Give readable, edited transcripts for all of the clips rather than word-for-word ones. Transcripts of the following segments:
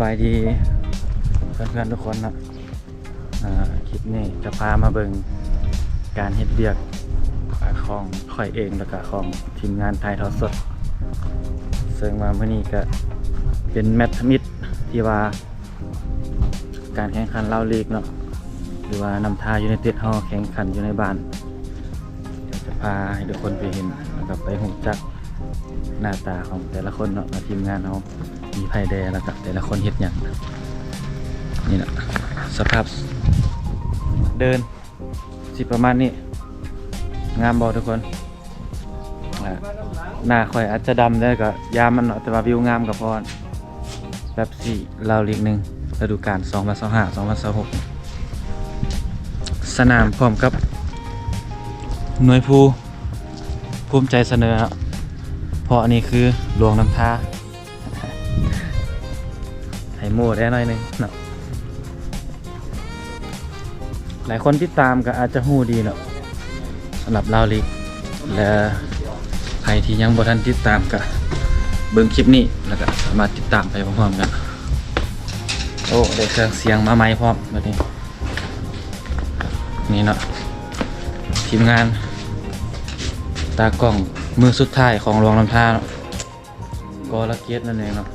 บายดีเพื่อนๆทุกคนนะคลิปนี้จะพามาเบิ่งการเฮ็ดเวียกของข่อยเองแล้วก็ของทีมงานถ่ายทอดสดซึ่งว่ามื้อนี้ก็เป็นแมตช์มิตรที่ว่าการแข่งขันลาวลีกเนาะหรือว่านำทายูไนเต็ดเฮาแข่งขันอยู่ในบ้านเดี๋ยวจะพาให้ทุกคนไปเห็นแล้วก็ไปรู้จักหน้าตาของแต่ละคนเนาะทีมงานเฮามีไผแดแล้วก็แต่ละคนเฮ็ดหยังนี่แหละสภาพเดินสิประมาณนี้งามบ่ทุกคนหน้าข่อยอาจจะดำได้ก็ยามมันเนาะแต่ว่าวิวงามกับพรแบบสี่ลาวลีก1ฤดูกาล2025-2026สนามพร้อมกับหน่วยภูมิใจเสนอครับเพราะอันนี้คือหลวงน้ำท่าให้โม่ได้หน่อยนึงเนาะหลายคนติดตามก็อาจจะฮู้ดีเนาะสำหรับลาวลีกและใครที่ยังบ่ทันติดตามก็เบิ่งคลิปนี้แล้วก็สามารถติดตามไปพร้อมๆกันโอ้ได้เครื่องเสียงมาใหม่พร้อมแบบนี้นี่เนาะทีมงานตากล้องมือสุดท้ายของหลวงน้ำท่าเนาะกอละเกียรตินั่นเองเนาะ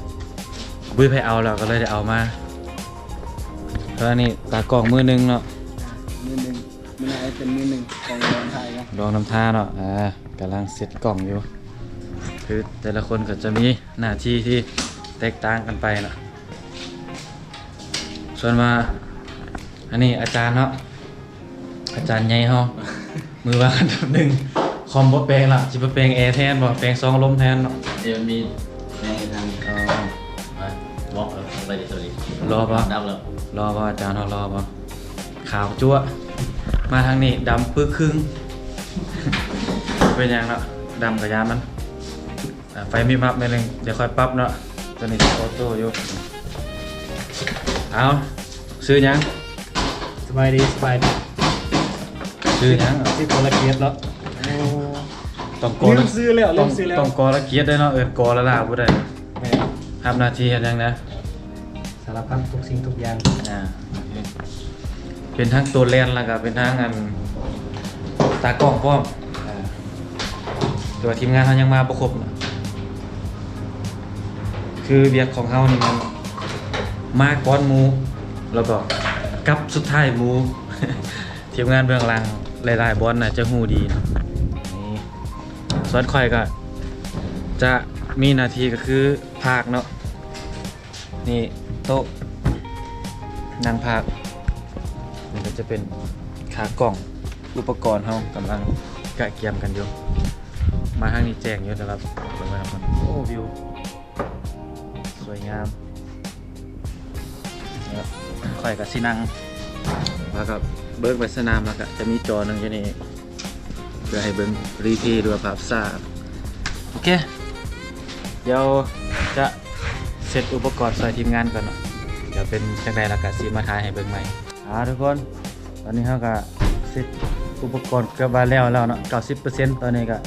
บุ้ยไปเอาแล้วก็เลยได้เอามาแล้วนี่ตากล้องมือหนึ่งเนาะมือหนึ่งมันอาจเป็นมือหนึ่งของรองไทยนะหลวงน้ำท่าเนาะกำลังเสร็จกล่องอยู่คือแต่ละคนก็จะมีหน้าที่ที่แตกต่างกันไปเนาะส่วนมาอันนี้อาจารย์เนาะอาจารย์ใหญ่เฮามือวางอันดับหนึ่งคอมบ่แปลงละจิบ่แปลงแอร์แทนบ่แปลงซองลมแทนเนาะเดี๋ยวมีแม่ทางวอล์กไปดิสโตรีรอป่ะดับแล้วรอป่ะอาจารย์รอป่ะขาวจั๊วมาทางนี้ดำปึ๊กครึ่งเป็นยังเนาะดำกับยามันไฟมีมับนิดนึงเดี๋ยวค่อยปรับเนาะตัวนี้ออโต้อยู่เอาซื้อยังสบายดีซื้อยังที่กอละเกียรติแล้วต้องกอ ลืมซื้อแล้วต้องกอละเกียรติได้เนาะกอละลาบ่ได้ทำหน้าที่เฮ็ดยังนะสารพัดทุกสิ่งทุกอย่างเป็นทั้งตัวแลนแล้วก็เป็นทั้งตากล้องพร้อมตัวทีมงานเขายังมาประคบนะคือเบียกของเขานี่มันมาก้อนหมูแล้วก็กับสุดท้ายหมู ทีมงานเบื้องหลังหลายๆบอลน่ะจะหูดีนี่ส่วนค่อยก็จะมีหน้าที่ก็คือพากเนาะนี่โต๊ะนั่งพากนี่ก็จะเป็นขากล่องอุปกรณ์เขากำลังกะเกียมกันอยู่มาทางนี้แจ้งอยู่นะครับเบิ่งไว้ครับโอ้วิวสวยงามนะครับค่อยกับสินังแล้วก็เบิกไปสนามแล้วก็จะมีจอหนึ่งอยู่นี่เพื่อให้เบิ่งรีเพย์ด้วยภาพซ่าโอเคเดี๋ยวจะเสร็จอุปกรณ์ใส่ทีมงานก่อนเนาะเดี๋ยวเป็นจังไดแล้วก็สิมาถ่ายให้เบิ่งใหม่ทุกคนตอนนี้เราก็เสร็จอุปกรณ์เกือบแล้วเนาะ 90% ตอนนี้ก็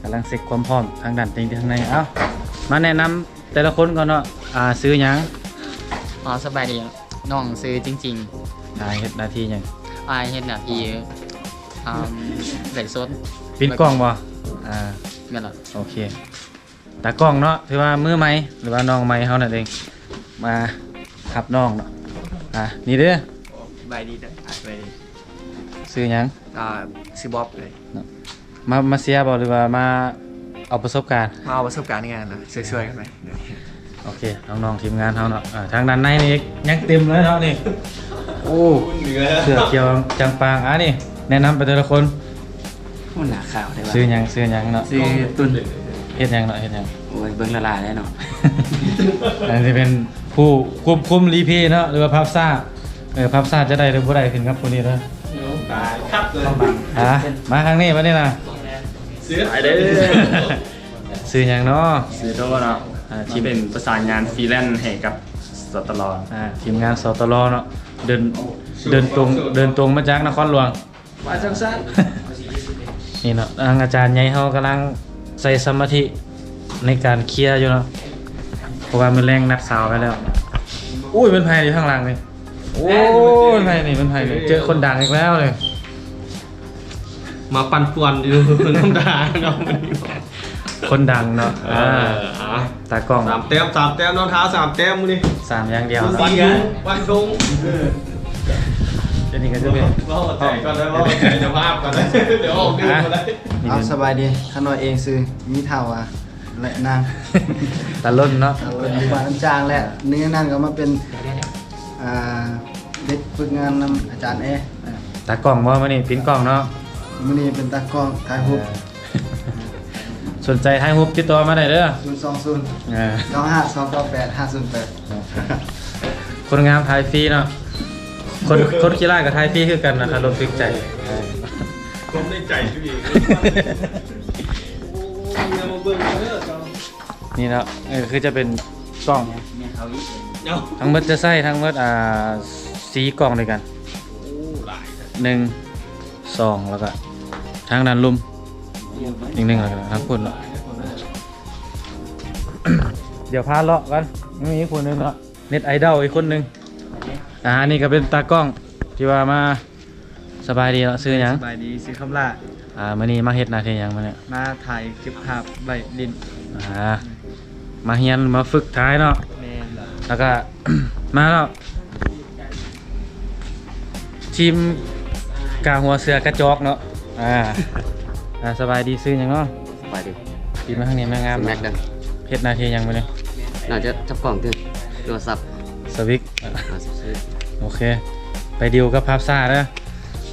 กำลังเสร็จความพร้อมทางด้านทางในมาแนะนำแต่ละคนก่อนเนาะซื้อหยังสบายดีน้องซื้อจริงเฮ็ดหน้าที่หยังเฮ็ดหน้าที่ไหลสดปิดกล้องบ่แม่นล่ะโอเคตากล้องเนาะถือว่ามือใหม่หรือว่าน้องใหม่เฮานั่นเองมาขับน้องเนาะนี่เด้อสบายดีเด้อสบายดีซื้อหยังซื้อบ๊อบเลยมาเสียบ่หรือว่ามาเอาประสบการณ์มาเอาประสบการณ์ในงานนะช่วยๆกันไหมโอเคน้องๆทีมงานเฮาเนาะทางด้านในนี่ยังเต็มเลยเนาะนี่โอ้เสื้อเขียวจังปางนี่แนะนำไปแต่ละคนมันหนาขาวได้ป่ะซื้อหยังเนาะซื้อตุนเฮ็ดหยังเนาะเฮ็ดหยังโอ้ยเบิ่งละลายแน่นอนอันนี้เป็นผู้ควบคุมรีเพย์เนาะหรือว่าภาพซ่าภาพซ่าจะได้หรือบ่ได้ขึ้นครับคนนี้เด้อครับมาทางนี้มานี่นะซื้อไอเด้ซื้อหยังเนาะซื้อโตเนาะที่เป็นประสานงานฟรีแลนซ์ให้กับสตลทีมงานสตลเนาะเดินตรงมาจากนครหลวงมาจังซั่นนี่เนาะอาจารย์ใหญ่เฮากำลังใส่สมาธิในการเคลียร์อยู่เนาะเพราะว่ามื้อแรงนัดสาวไปแล้ว อุ้ยเป็นไผ่อยู่ข้างหลังนี่โอ้เป็นไผ่นี่เป็นไผ่นี่เจอคนดังอีกแล้วเลย มาปั่นป่วนอยู่น้ำตาน้องมันอยู่ คนดังเนาะตากล้อง 3 แต้มน้องเท้า3 แต้มมื้อนี้ 3อย่างเดียว วันดง อันนี้ก็จะเป็น ว่าหัวใจก่อนได้ว่าหัวใจจะภาพก่อนได้เดี๋ยวออกดื่มมาได้ นี่ เอา เป็น สบายดีข้าน้อยเองซื้อมีเท่าอ่ะและนาง ตาล่นเนาะ เป็นหวานน้ำจางและเนื้อนั่นก็มาเป็นเด็กฝึกงานนำอาจารย์ ตากล้องว่ามานี่ปิ้นกล้องเนาะ มื้อนี้เป็นตากล้องถ่ายรูป สนใจถ่ายรูปติดต่อมาได้เด้อ 020 เออ 95 298 508 คนงามถ่ายฟรีเนาะคนขี้ร้ายกับถ่ายฟรีคือกันนะครับรถฟิกใจ ผมได้ใจพี่เองโอ้ยมาเบิ่งเด้อเจ้า นี่เนาะคือจะเป็นกล้อง เนาะ ทั้งหมดจะใส่ทั้งหมดสีกล่องด้วยกัน โอ้หลาย 1 2แล้วก็ทางนั้นลุมอีก1แล้วก็ทั้งคนเนาะ เดี๋ยวพาเลาะกันมีอีกคนหนึงเนาะเน็ตไอดอลอีกคนหนึงนี่ก็เป็นตากล้องที่ว่ามาสบายดีเนาะซื้อหยัง สบายดีซื้อคำล่า มื้อนี้มาเฮ็ดหน้าที่หยังมาเนี่ย มาถ่ายคลิปภาพใบดิน มาเฮียนมาฝึกท้ายเนาะ แม่น แล้วก็ มาแล้วทีมกาหัวเสือกระจอกเนาะสบายดีซื้อหยังเนาะ สบายดี ปีมาข้างนี้แม่งาม แม็กเด้อ เฮ็ดหน้าที่หยังมาเนี่ย น่าจะจับกล่องตึงโทรศัพท์ สวิก ซื้อ โอเค ไปดิวกับภาพซ่าเด้อ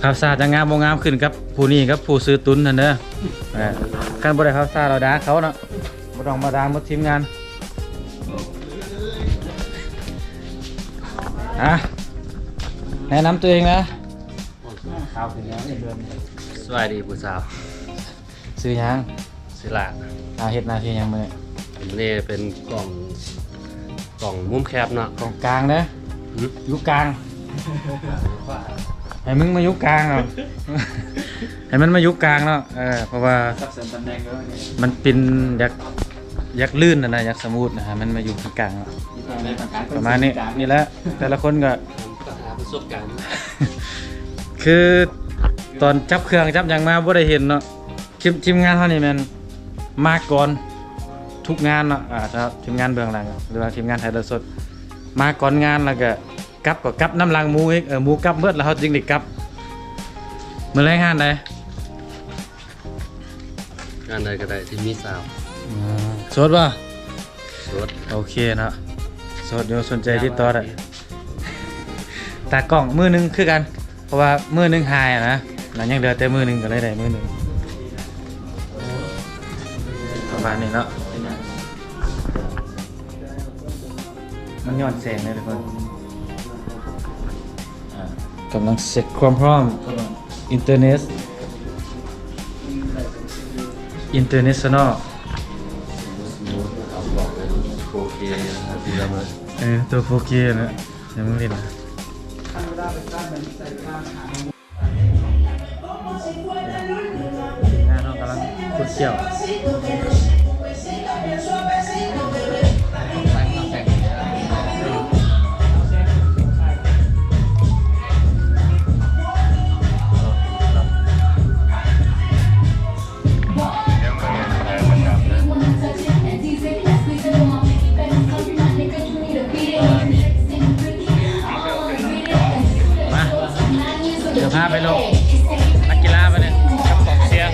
ภาพซ่าจะงามบ่งามขึ้นกับผู้นี้กับผู้ซื้อตุนนั่นเด้อคันบ่ได้ภาพซ่าเราด่าเขาเนาะบ่ต้องมาด่าหมดทีมงานแนะนำตัวเองนะข่าวถึงแล้วเดือน สวัสดีผู้สาว ซื้อหยัง สิลา เฮ็ดหน้าที่หยังมื้อ นี่เป็นกล่องมุมแคบเนาะ ตรงกลางเด้ออยู่กลางให้มึงมาอยู่กลางเนาะ ให้มันมาอยู่กลางเนาะเพราะว่า สับเสริมตำแหน่งด้วยนี่ มันเป็นยักลื่นนะยักสมูทนะฮะมันมาอยู่ตรงกลางเนาะประมาณนี้นี่แหละแต่ละคนก็ ประสบการณ์ คือตอนจับเครื่องจับหยังมาบ่ได้เห็นเนาะทีมงานเฮานี่แม่นมาก่อนทุกงานเนาะถ้าทีมงานเบื้องหลังหรือว่าทีมงานถ่ายทอดสดมาก่อนงานแล้วก็กลับน้ำลังหมูอีกหมูกลับเบิดแล้วเฮาจึงได้กลับมื้อแรงงานใด งานใดก็ได้ที่มีสาว สดป่ะ รถ โอเคเนาะสดเดี๋ยวสนใจติดต่อได้ตากล้องมือหนึงคือกันเพราะว่ามือหนึงหายอะนะแล้วยังเหลือแต่มือหนึงก็เลยได้มือหนึงประมาณนี้เนาะมันย้อนแสงเลยทุกคนกำลังเสร็จความพร้อมอินเทอร์เน็ตinternational โอเคดีแล้วมั้ย ตัว 4K นะยังไม่เล่นนะงานเรากำลังขุดเกี่ยว มาเดี๋ยวพาไปลงนักกีฬาไปเนี่ยกับของเชียร์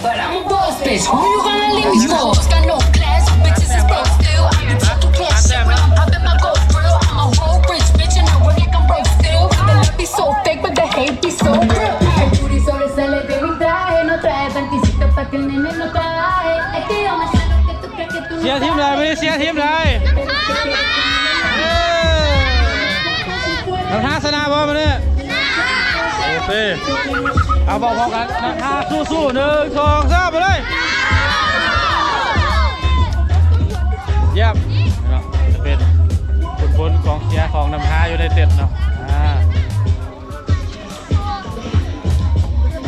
But I'm a boss bitch. Who you gonna leave me for? Got no class, bitches is broke still. I be talking cash shit when I'm popping my gold grill. I'm a whole rich bitch and I work like I'm broke still. The love be so fake, but the hate be so real. El booty sobresale de mi traje, no trae panticito pa' que el nene no trabaje. Es que yo me sé lo que tú crees que tú เชียร์ทีมเลยไม่ได้เชียร์ทีมเลยน้ำท่าชนะบอลมาเนี่ยโอเคเอาบอกพร้อมกันน้ำท่าสู้ๆ1 2 3ไปเลยเยี่ยมเนาะจะเป็นผลของเชียร์ของน้ำท่าอยู่ในเต็ดเนาะ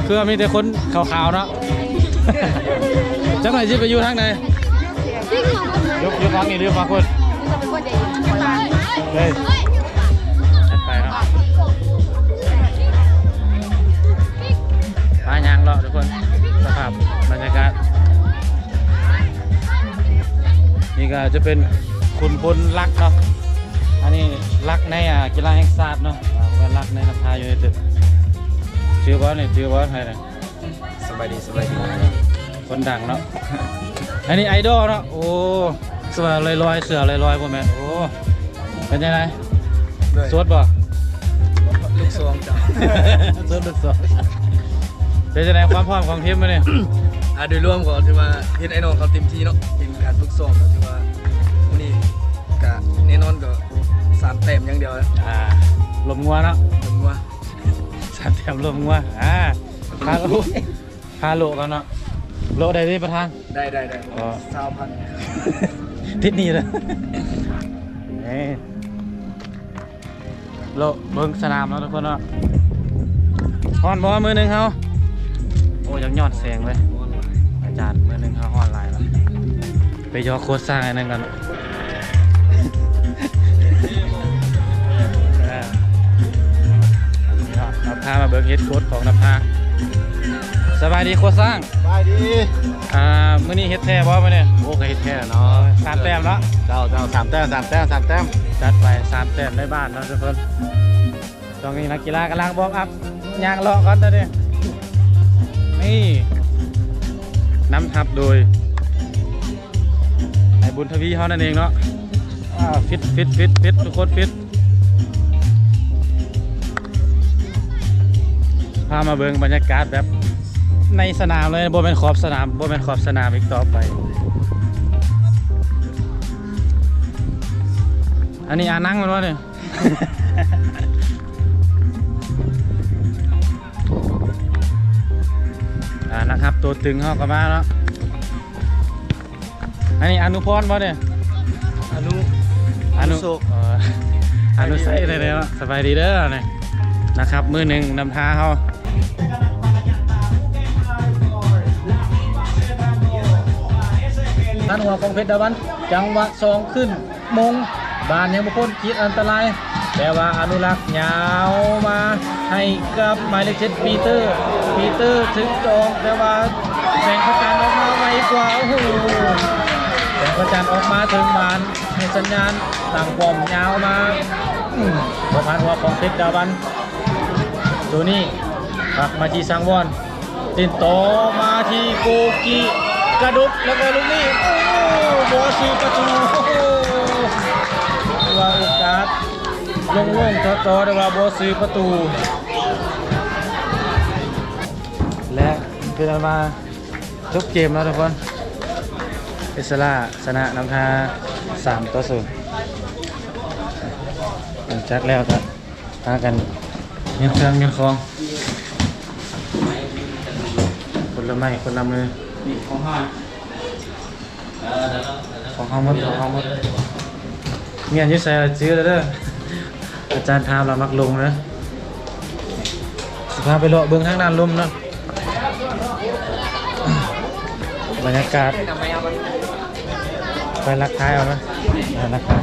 คือมีแต่คนขาวๆเนาะจังไหนจะไปอยู่ทางไหน ยกฟังนี่ดื้อฟังคนเลยจัดไปครับมายางเลาะทุกคนสภาพบรรยากาศนี่ก็จะเป็นคุณพลรักเนาะอันนี้รักในกีฬาแห่งชาติเนาะเป็นรักในนภายูไนเต็ดชื่อบอสนี่ชื่อบอสใครเนี่ย สบายดีคนดังเนาะ อันนี้ไอดอลเนาะ โอ้เสือลอยๆเสือลอยๆพวกแม่โอ้ เป็นยังไงสวดบ่ ลูกซองจ้ะ สวดลูกสองเป็นยังไงความพร้อมของทีมมั้ยเนี่ย โดยรวมก็ถือว่าเฮ็ดไอ้น้องเขาเต็มที่เนาะเป็นการฝึกซ้อมก็ถือว่ามื้อนี้ก็แน่นอนก็3แต้มอย่างเดียว ลมงัวเนาะ ผมว่า 3 แต้มลมงัวพาโลกันเนาะ โลได้ดิประธาน ได้ อ๋อ 20,000 ทิศนี้เลยโลเบิ่งสนามแล้วทุกคนเนาะฮ้อนบ่มือหนึ่งเขาโอ้ยังยอดแสงเลยอาจารย์มือหนึ่งเขาฮ้อนหลายแล้วไปยอโคตรสร้างอันนั้นกันเราพามาเบิ่งเฮดโค้ดของนภาสบายดีโคตรสร้าง สบายดี มื้อนี้เฮ็ดแท้บ่มื้อนี้โอ้ก็เฮ็ดแท้เนาะ3 แต้มเนาะ เจ้า3แต้มจัดไป3 แต้มในบ้านเนาะทุกคนตอนนี้นักกีฬากำลังวอร์มอัพย่างเลาะก่อนตอนนี้นี่นำทัพโดยไอ้บุญทวีเขานั่นเองเนาะฟิตทุกคนฟิตพามาเบิ่งบรรยากาศแบบในสนามเลยบ่เป็นขอบสนามอีกต่อไปอันนี้นั่งมันวะเนี่ย นะครับตัวตึงเข้ากันมาแล้วอันนี้อนุพรวะเนี่ยอนุโศกอนุใส่เลยเนาะสบายดีเด้อเนี่ยนะครับมือหนึ่งนำทาเขาท่านหัวของเพชรดาวันจังหวะ2ขึ้นมงบานยังบุคคลคิดอันตรายแต่ว่าอนุรักษ์ยาวมาให้กับหมายเลข7ปีเตอร์ถึงจองแต่ว่าแสงพระจันทร์ออกมาไวกว่าโอ้โหแสงพระจันทร์ออกมาถึงบานให้สัญญาณต่างปอมยาวมาประมาณหัวของเพชรดาวันตัวนี้ขับมาที่สังวรติดต่อมาที่โกกีกระดุกแล้วก็ลูกนี้โอ้บอสีประตูว่าโอกาสลงต่อได้ว่าบอสีประตูและเป็นมาจบเกมแล้วทุกคนอิสระชนะนำทา3-0หลังจากแล้วก็พากันเงินเครื่องเงินคองคนละไม้คนละมือของห้องหมดเงี้ยยิ่งใส่ซื้อแล้วเด้ออาจารย์ทามเรามักลงนะสิพาไปเลาะเบื้องทางด้านลมเนาะบรรยากาศไปรักทายเอาไหมรักทาย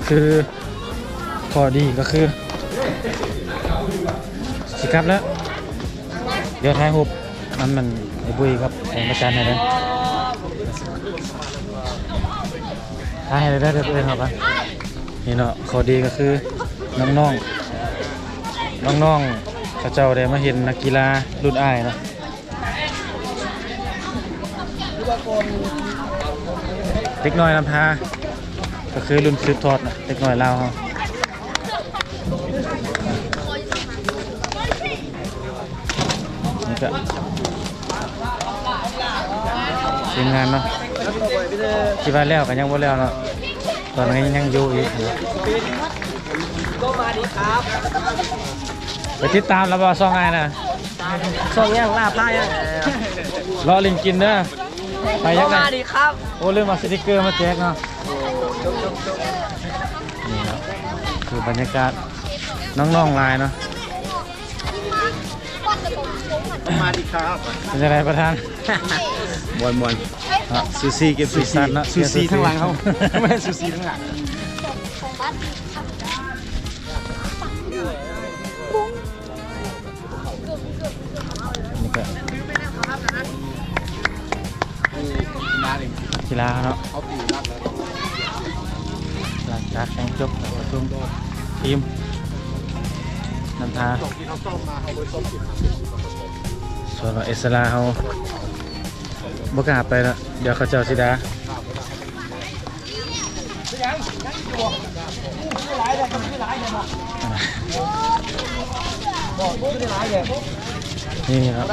คือพอดีก็คือสิครับแล้วเดี๋ยวถ่ายรูปมันไอ้บุยครับของอาจารย์ไหนนะถ่ายให้ได้เดี๋ยวเองครับนี่เนาะพอดีก็คือน้องเขาเจ้าได้มาเห็นนักกีฬารุ่นอ้ายเนาะเด็กน้อยนำพาก็คือรุ่นสืบทอดนะเด็กน้อยลาวเขานี่ก็ทีมงานเนาะที่ว่าแล้วกันยังบ่แล้วเนาะตอนนี้ยังอยู่อีกไปติดตามแล้วบ่ซ่องไงนะซ่องยังลาบได้ยังรอลิงกินเด้อไปยังไงดีครับโอ้ลืมมาสติกเกอร์มาแจกเนาะนี่เนาะคือบรรยากาศน้องๆลายเนาะ มาดีครับ เป็นยังไงประธาน มวนซูซี่เก็บซูซี่ นะ ซูซี่ข้างหลังเขาไม่ใช่ซูซี่ข้างหลัง นี่ก็กีฬาเนาะหลังจากแข่งจบประชุมทีมนำทางส่วนว่าเอสลาเขาบกล้าไปละเดี๋ยวเขาเจ้าสิดานี่ครับ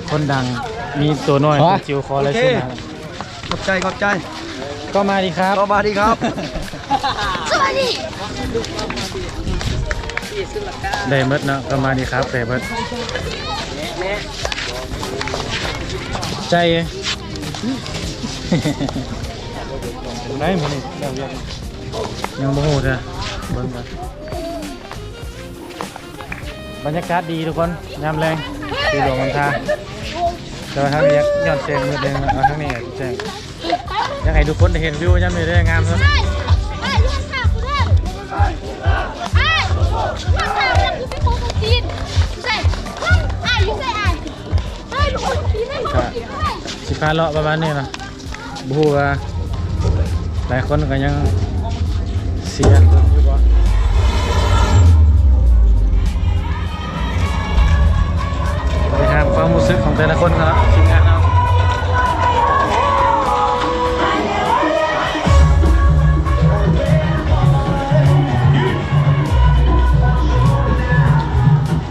คนดังมีตัวน้อยตัวจิ๋วคออะไรสินะ ขอบใจ ก็มาดีครับ ก็มาดีครับ ได้เมดเนาะก็มาดีครับได้เมดใจได้หมดนี่ยังโมโหจ้ะเบิ่งกันบรรยากาศดีทุกคนยามแรงที่หลวงมันทาแต่ว่าทางนี้ย้อนเสียงมืดเลยเอาทางนี้แจ้งอยากให้ทุกคนได้เห็นวิวยามนี้ได้งามเลย สิพาเลาะประมาณนี้นะบูฮูว่าหลายคนก็ยังเสียงอยู่บ่ไปถามความรู้สึกของแต่ละคนครับทีมงานเรา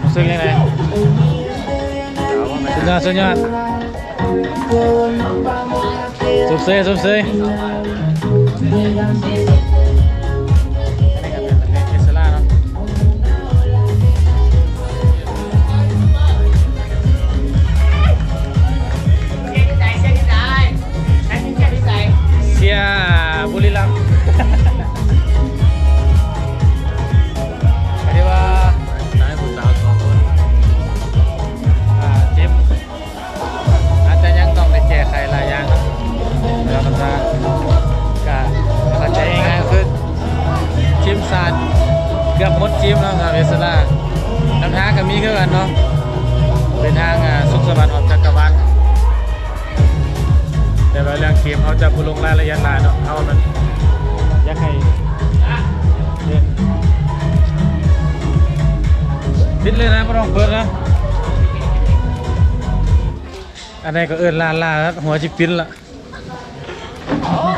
รู้สึกยังไงสุดยอดสุบเซ่อันนี้ก็เป็นเอสลาเนาะเสียบุรีรัมย์อันนี้ว่าสายผู้สาว2 คนเจ็บอาจจะยังต้องได้แก้ไขหลายอย่างครับเราทำได้ก็เข้าใจง่ายๆคือทีมศาสตร์เกือบหมดทีมแล้วครับเอสลาน้ำทางก็มีคือกันเนาะเป็นทางสุขสวัสดิ์ออกจักรวาลแต่ว่าเรื่องเกมเขาจะพูดลงรายละเอียดหลายเนาะเอามันอยากให้เล่นปิดเลยนะไม่ต้องเปิดนะอันนี้ก็เอินลาแล้วหัวจิปิ้นละ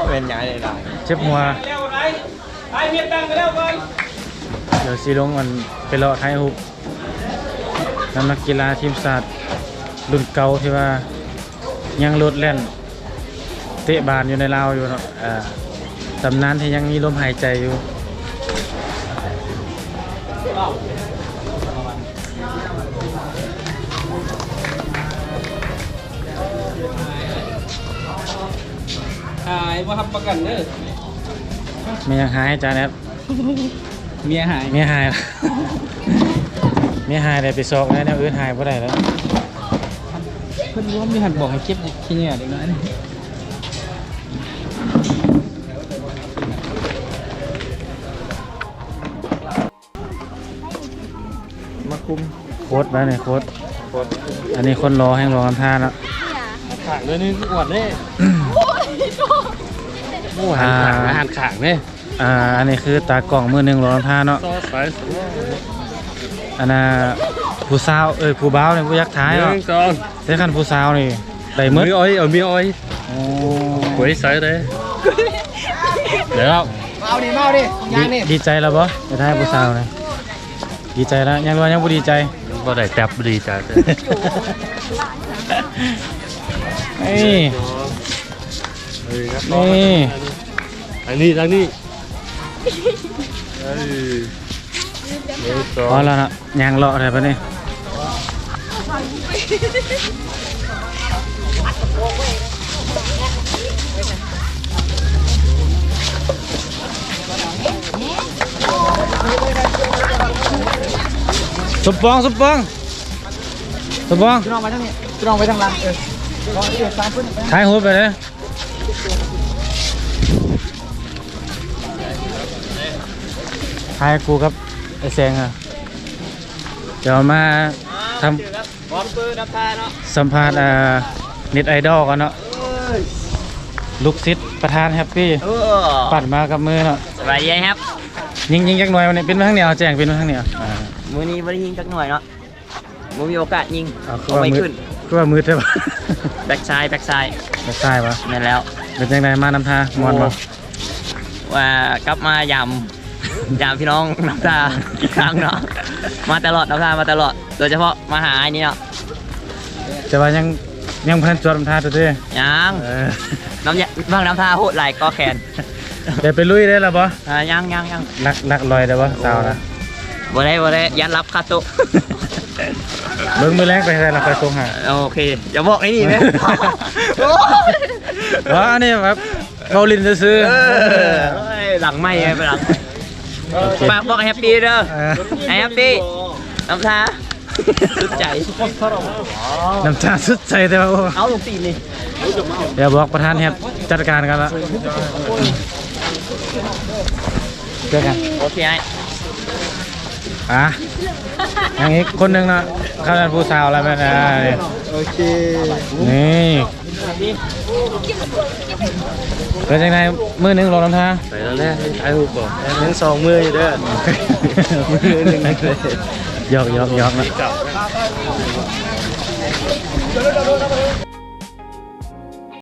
เป็นย้ายได้ เจ็บหัวเดี๋ยวซีลงมันไปเลาะไทยหุบน้ำนักกีฬาทีมศาสตร์รุ่นเก่าที่ว่ายังโลดแล่นเตะบานอยู่ในลาวอยู่เนาะตำนานที่ยังมีลมหายใจอยู่หายว่าทำประกันเด้อ ไม่ยังหายจ้าแนท เมียหาย เมียหายแล้ว เมียหายได้ไปซอกแล้วเนี่ยอื่นหายเพราะได้แล้ว เพิ่นรู้ว่ามีหันบอกให้เก็บขี้เนี่ยเด็กน้อยนี่ มาคุม โค้ดไปเนี่ยโค้ดอันนี้คนรอให้รอกันท่าแล้ว ขางเลยนี่อวดเลยหันขางเลย อันนี้คือตากล่องมือหนึ่งรอกันท่าเนาะ ซอสาย อันน่ะผู้สาวผู้บ่าวเนี่ยผู้ยักษ์ท้ายเนาะ สอง แต่คันผู้สาวนี่ได้หมืด มีอ้อยมีอ้อย โอ้ หวยใส่เลยเดี๋ยว มาดิย่างนี่ ดีใจแล้วบ่จะได้ผู้สาวเลยดีใจแล้วยังว่ายังบ่ดีใจ ก็ได้แทบดีใจเลย นี่ นี่ ทางนี้ทางนี้ พอแล้วนะยางเลาะอะไรปะเนี่ย สมปองพี่น้องไปทางนี้พี่น้องไปทางหลังถ่ายรูปไปเลยถ่ายกูกับไอ้แซงอ่ะเดี๋ยวมาทำสัมภาษณ์เน็ตไอดอลกันเนาะลูกศิษย์ประธานแฮปปี้ปัดมากับมือเนาะ สบายดีครับ ยิงจักหน่อยวันนี้เป็นมาทางเหนียวแจงเป็นมาทางเหนียว มื้อนี้บ่ได้ยิงจักหน่อยเนาะบ่มีโอกาสยิง คือ เอา ว่า ไม่ มืด ขึ้น คือว่ามืดใช่ปะ แบ็กซ้าย ไม่ใช่ปะ นั่นแล้ว เป็นจังไดมานำทามอนปะ ว่ากลับมายามพี่น้องน้ำตาอีกครั้งเนาะมาตลอดน้ำตามาตลอดโดยเฉพาะมาหาไอ้นี่เนาะ จะว่ายังพันจวดนำทาตัวเด้ ยัง เออ น้ำยาบางน้ำตาโหดไหลายก็แขน เดี๋ยวไปลุยได้แล้วปะ ยัง ลักลอยได้ปะสาวนะ บ่ได้ยันรับคาโตะ เบิ้งมือแรงไปได้ละไปส่งหา โอเคอย่าบอกไอ้นี่ไหม ว่าอันนี้แบบเกาลินซื้อ หลังไม่ไปหลังฝากบอกแฮปปี้เด้อแฮปปี้น้ำตาสุดใจ น้ำตาสุดใจแต่ว่าโอ้ เอาลงตีนนี่ เดี๋ยวบอกประธานแฮปจัดการกันละเจอกัน โอเคไอ้ อย่างนี้คนหนึ่งนะข้าเป็นผู้สาวอะไรไม่ได้โอเคนี่เป็นยังไงมือหนึ่งลงน้ำท่า ไปแล้วแน่ไอ้หูบอกทั้งสองมืออยู่เด้อมือหนึ่งเลย ยอกนะ